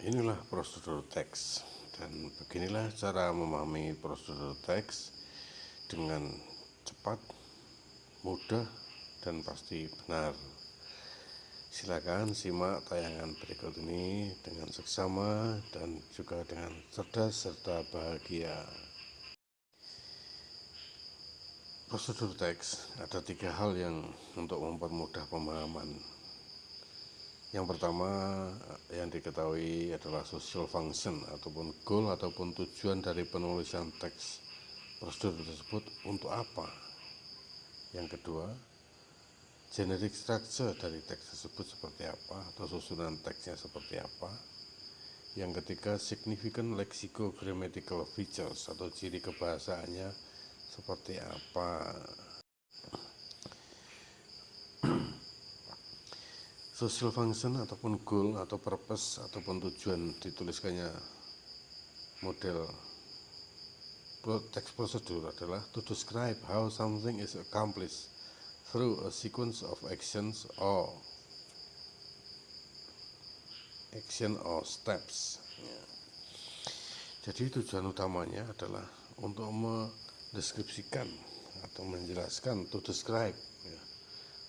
Inilah prosedur teks, dan beginilah cara memahami prosedur teks dengan cepat, mudah, dan pasti benar. Silakan simak tayangan berikut ini dengan seksama dan juga dengan cerdas serta bahagia. Prosedur teks ada 3 hal yang untuk mempermudah pemahaman. Yang pertama yang diketahui adalah social function ataupun goal ataupun tujuan dari penulisan teks prosedur tersebut untuk apa. Yang kedua, generic structure dari teks tersebut seperti apa atau susunan teksnya seperti apa. Yang ketiga, significant lexicogrammatical features atau ciri kebahasaannya seperti apa. Social function ataupun goal atau purpose ataupun tujuan dituliskannya model text procedure adalah to describe how something is accomplished through a sequence of actions or steps. Jadi tujuan utamanya adalah untuk mendeskripsikan atau menjelaskan, to describe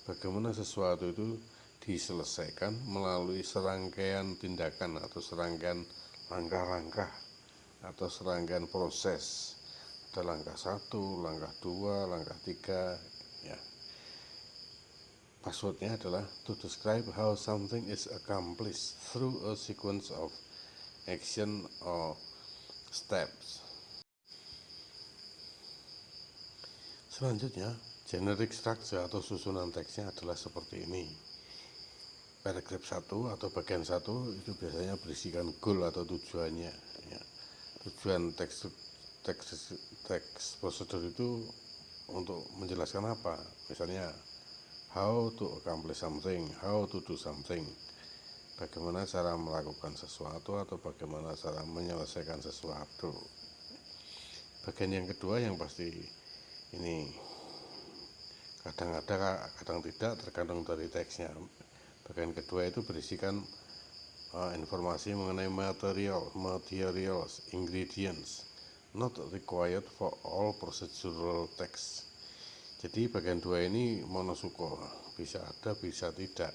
bagaimana sesuatu itu diselesaikan melalui serangkaian tindakan atau serangkaian langkah-langkah atau serangkaian proses. Ada langkah 1, langkah 2, langkah 3 ya. Passwordnya adalah to describe how something is accomplished through a sequence of action or steps. Selanjutnya, generic structure atau susunan teksnya adalah seperti ini. Paragraf 1 atau bagian 1 itu biasanya berisikan goal atau tujuannya ya. Tujuan teks prosedur itu untuk menjelaskan apa, misalnya how to accomplish something, how to do something, bagaimana cara melakukan sesuatu atau bagaimana cara menyelesaikan sesuatu. Bagian yang kedua yang pasti ini kadang ada kadang tidak, tergantung dari teksnya. Bagian kedua itu berisikan informasi mengenai materials, ingredients not required for all procedural text. Jadi bagian 2 ini monosuko, bisa ada bisa tidak.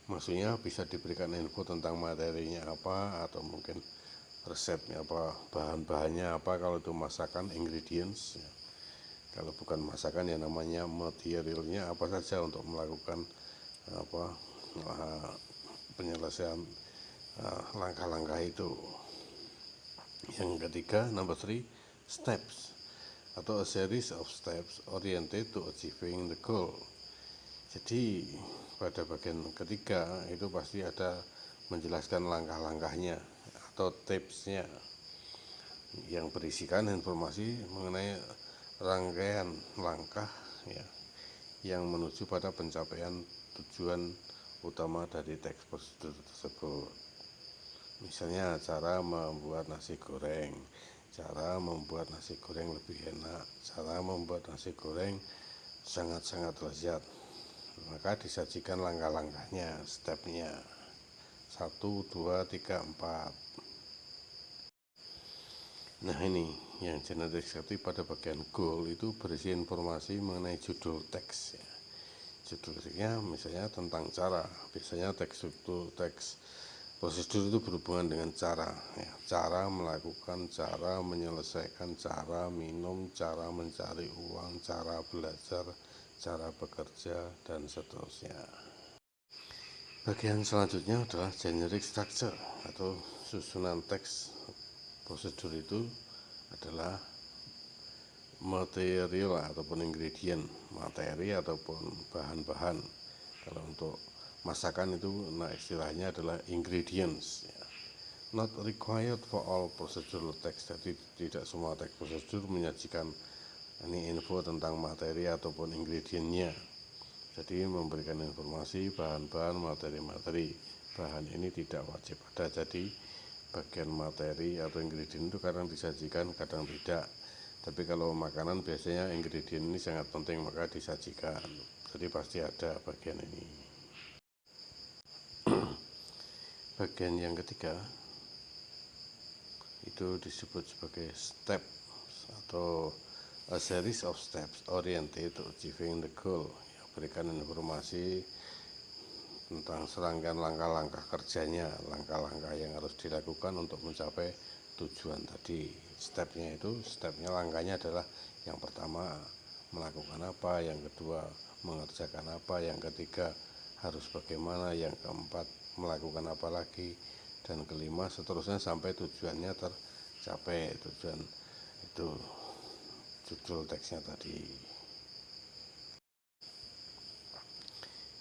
Maksudnya bisa diberikan info tentang materinya apa, atau mungkin resepnya apa, bahan-bahannya apa. Kalau itu masakan, ingredients ya. Kalau bukan masakan ya namanya materialnya apa saja untuk melakukan penyelesaian langkah-langkah itu. Yang ketiga, number 3, steps atau a series of steps oriented to achieving the goal. Jadi pada bagian ketiga itu pasti ada menjelaskan langkah-langkahnya atau tipsnya yang berisikan informasi mengenai rangkaian langkah ya, yang menuju pada pencapaian tujuan utama dari teks prosedur tersebut. Misalnya cara membuat nasi goreng, cara membuat nasi goreng lebih enak, cara membuat nasi goreng sangat-sangat lezat. Maka disajikan langkah-langkahnya, stepnya 1, 2, 3, 4. Nah ini yang generic sekali pada bagian goal itu berisi informasi mengenai judul teks ya. Judulnya misalnya tentang cara, biasanya teks prosedur itu berhubungan dengan cara ya. Cara melakukan, cara menyelesaikan, cara minum, cara mencari uang, cara belajar, cara bekerja, dan seterusnya. Bagian selanjutnya adalah generic structure atau susunan teks prosedur itu adalah material ataupun ingredient, materi ataupun bahan-bahan. Kalau untuk masakan itu istilahnya adalah ingredients ya. Not required for all procedural text. Jadi tidak semua teks prosedur menyajikan ini info tentang materi ataupun ingredientnya. Jadi memberikan informasi bahan-bahan, materi-materi. Bahan ini tidak wajib ada. Jadi bagian materi atau ingredient itu kadang disajikan, kadang tidak. Tapi kalau makanan biasanya ingredient ini sangat penting, maka disajikan. Jadi pasti ada bagian ini. Bagian yang ketiga, itu disebut sebagai step atau a series of steps oriented to achieving the goal. Ya, berikan informasi tentang serangkaian langkah-langkah kerjanya, langkah-langkah yang harus dilakukan untuk mencapai tujuan tadi. Stepnya langkahnya adalah yang pertama melakukan apa, yang kedua mengerjakan apa, yang ketiga harus bagaimana, yang keempat melakukan apa lagi, dan kelima seterusnya sampai tujuannya tercapai. Tujuan itu judul teksnya tadi.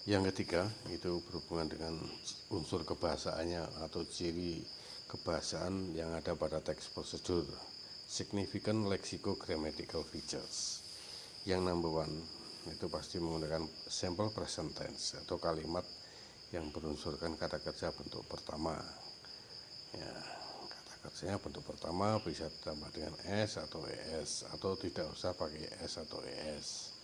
Yang ketiga itu berhubungan dengan unsur kebahasaannya atau ciri kebahasaan yang ada pada teks prosedur. Significant lexico-grammatical features. Yang number one itu pasti menggunakan simple present tense atau kalimat yang berunsurkan kata kerja bentuk pertama. Ya, kata kerjanya bentuk pertama bisa ditambah dengan s atau es atau tidak usah pakai s atau es.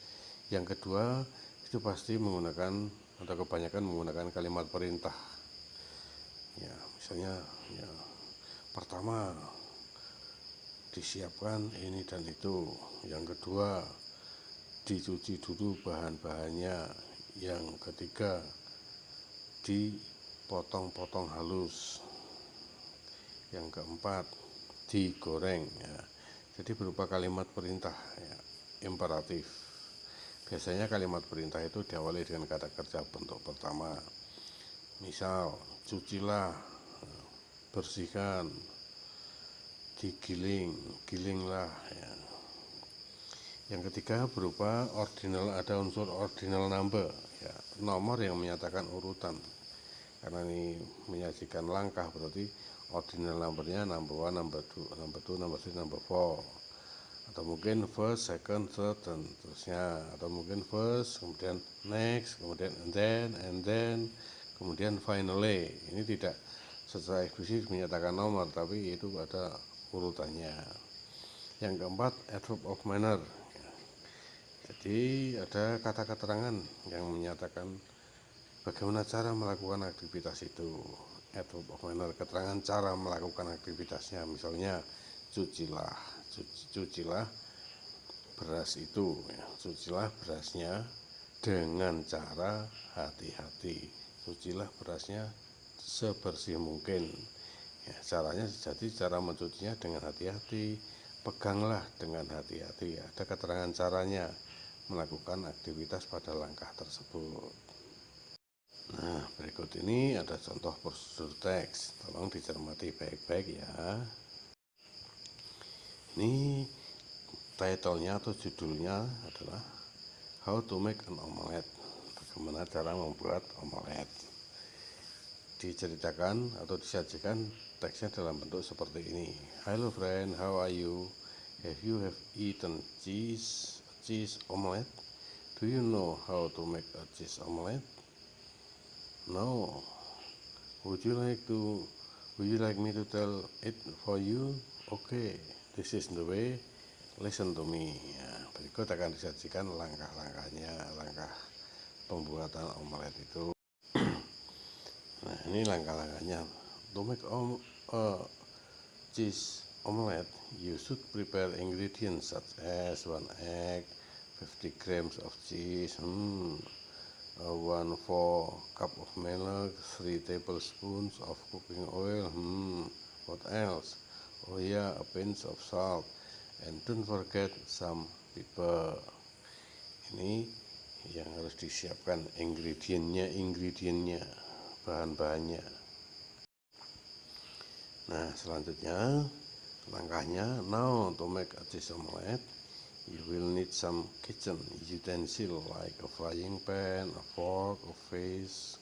Yang kedua itu pasti menggunakan atau kebanyakan menggunakan kalimat perintah. Ya, misalnya ya, pertama disiapkan ini dan itu. Yang kedua dicuci dulu bahan-bahannya. Yang ketiga dipotong-potong halus. Yang keempat digoreng. Ya. Jadi berupa kalimat perintah, ya, imperatif. Biasanya kalimat perintah itu diawali dengan kata kerja bentuk pertama. Misal, cucilah, bersihkan, digiling, gilinglah. Ya. Yang ketiga berupa ordinal, ada unsur ordinal number, ya, nomor yang menyatakan urutan. Karena ini menyajikan langkah, berarti ordinal numbernya number 1, number 2, number 2, number 3, number 4. Atau mungkin first, second, third, dan terusnya. Atau mungkin first, kemudian next, kemudian and then, kemudian finally. Ini tidak secara eksplisit menyatakan nomor, tapi itu ada urutannya. Yang keempat, adverb of manner. Jadi ada kata keterangan yang menyatakan bagaimana cara melakukan aktivitas itu. Adverb of manner, keterangan cara melakukan aktivitasnya. Misalnya, cucilah beras itu, ya. Cucilah berasnya dengan cara hati-hati. Cucilah berasnya sebersih mungkin. Ya, caranya jadi cara mencucinya dengan hati-hati. Peganglah dengan hati-hati. Ada keterangan caranya melakukan aktivitas pada langkah tersebut. Nah, berikut ini ada contoh prosedur teks. Tolong dicermati baik-baik ya. Ini title-nya atau judulnya adalah How to make an omelette. Bagaimana cara membuat omelet. Diceritakan atau disajikan teksnya dalam bentuk seperti ini. Hello friend, how are you? Have you eaten cheese omelette? Do you know how to make a cheese omelette? No. Would you like me to tell it for you? Okay, this is the way. Listen to me. Ya, berikut akan disajikan langkah-langkahnya, langkah pembuatan omelet itu. Nah, ini langkah-langkahnya. To make cheese omelette, you should prepare ingredients such as 1 egg, 50 grams of cheese, 1/4 cup of milk, 3 tablespoons of cooking oil, what else? Oh yeah, a pinch of salt, and don't forget some pepper. Ini yang harus disiapkan ingredientnya, bahan-bahannya. Nah, selanjutnya langkahnya, now to make a cheese omelette, you will need some kitchen utensil like a frying pan, a fork, a vase,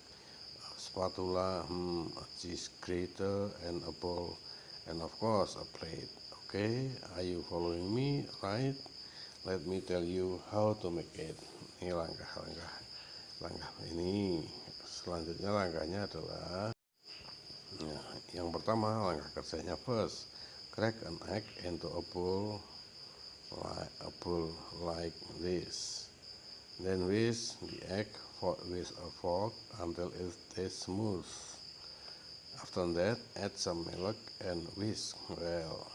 a spatula, a cheese grater, and a bowl, and of course a plate. Okay, are you following me? Right? Let me tell you how to make it. Ini langkah ini. Selanjutnya langkahnya adalah, nah, yang pertama langkah kerjanya first, crack an egg into a bowl like this. Then whisk the egg with a fork until it is smooth. After that, add some milk and whisk well.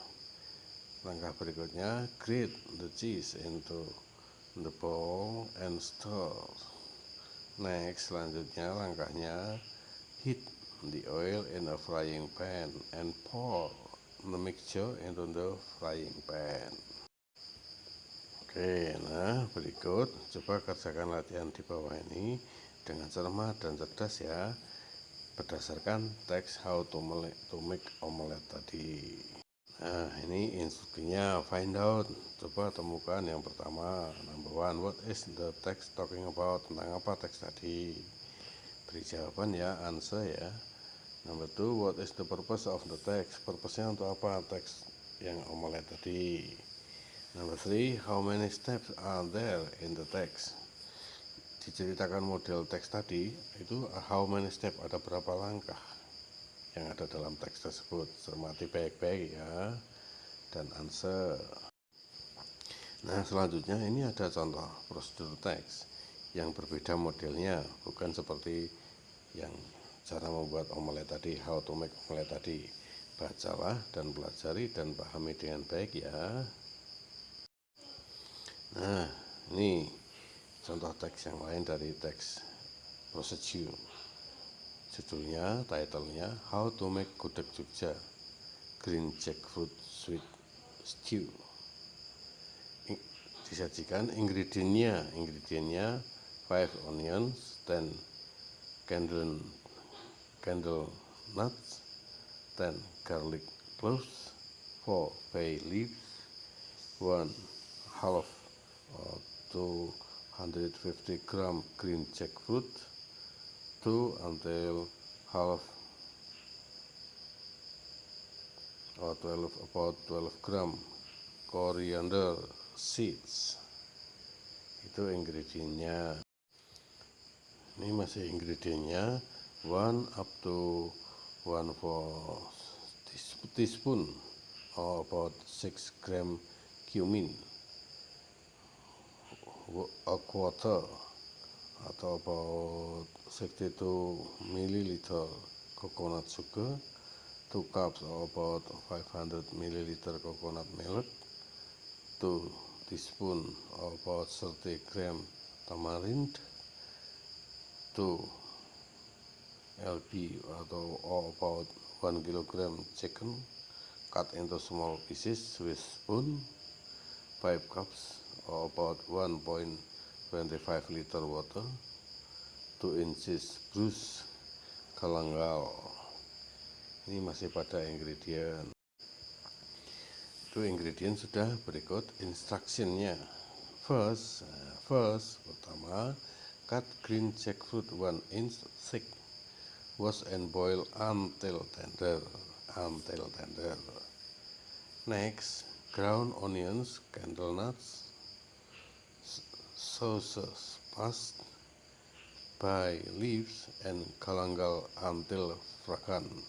Langkah berikutnya, grate the cheese into the bowl and stir. Next, selanjutnya langkahnya, heat the oil in a frying pan and pour the mixture into the frying pan. Oke, nah berikut coba kerjakan latihan di bawah ini dengan cermat dan cerdas ya, berdasarkan teks how to make omelet tadi. Nah, ini instruksinya, find out, coba temukan yang pertama. Number one, what is the text talking about? Tentang apa teks tadi? Beri jawaban ya, answer ya. Number two, what is the purpose of the text? Purpose-nya untuk apa teks yang omelet tadi? Number three, how many steps are there in the text? Diceritakan model teks tadi, itu how many step, ada berapa langkah yang ada dalam teks tersebut. Cermati baik-baik ya, dan answer. Nah, selanjutnya ini ada contoh prosedur teks yang berbeda modelnya, bukan seperti yang cara membuat omelet tadi, how to make omelet tadi. Bacalah dan pelajari dan pahami dengan baik ya. Nah, ini contoh teks yang lain dari teks procedure. Judulnya, titlenya, How to make Gudeg Jogja Green Jackfruit Sweet Stew. Disajikan ingredientnya 5 onions, 10 candle nuts, 10 garlic cloves, 4 bay leaves, 1 half or 250 gram green jackfruit, 2 until half or 12 gram coriander seeds. Itu ingredientnya. Ini masih ingredientnya, 1 up to 1/4 teaspoon or about 6 gram cumin, a quarter atau about 62 milliliter coconut sugar, 2 cups or about 500 milliliter coconut milk, 2 teaspoon or about 30 gram tamarind, 2 lb atau about 1 kilogram chicken cut into small pieces with spoon, 5 cups or about 1.25 liter water, 2 inches bruised galangal. Ini masih pada ingredient. Itu ingredient sudah, berikut instructionnya. First, pertama, cut green jackfruit 1 inch thick. Wash and boil until tender. Next, ground onions, candle nuts, sauces, paste, bay leaves, and galangal until fragrant.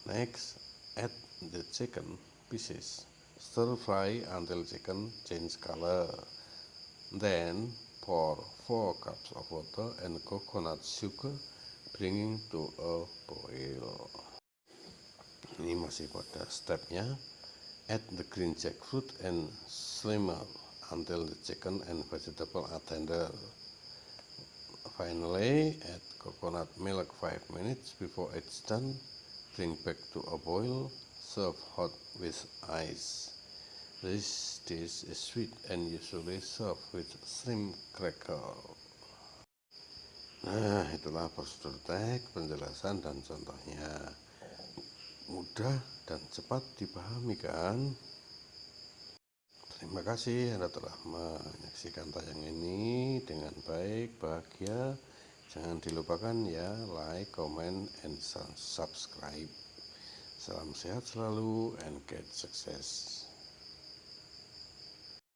Next, add the chicken pieces. Stir fry until chicken change color. Then pour 4 cups of water and coconut sugar, bringing to a boil. Ini masih pada stepnya. Add the green jackfruit and simmer until the chicken and vegetable are tender. Finally, add coconut milk 5 minutes before it's done. Bring back to a boil. Serve hot with ice. This dish is sweet and usually served with shrimp cracker. Nah, itulah prosedur teks, penjelasan dan contohnya. Mudah dan cepat dipahami kan? Terima kasih Anda telah menyaksikan tayangan ini dengan baik, bahagia. Jangan dilupakan ya, like, comment, and subscribe. Salam sehat selalu and get success.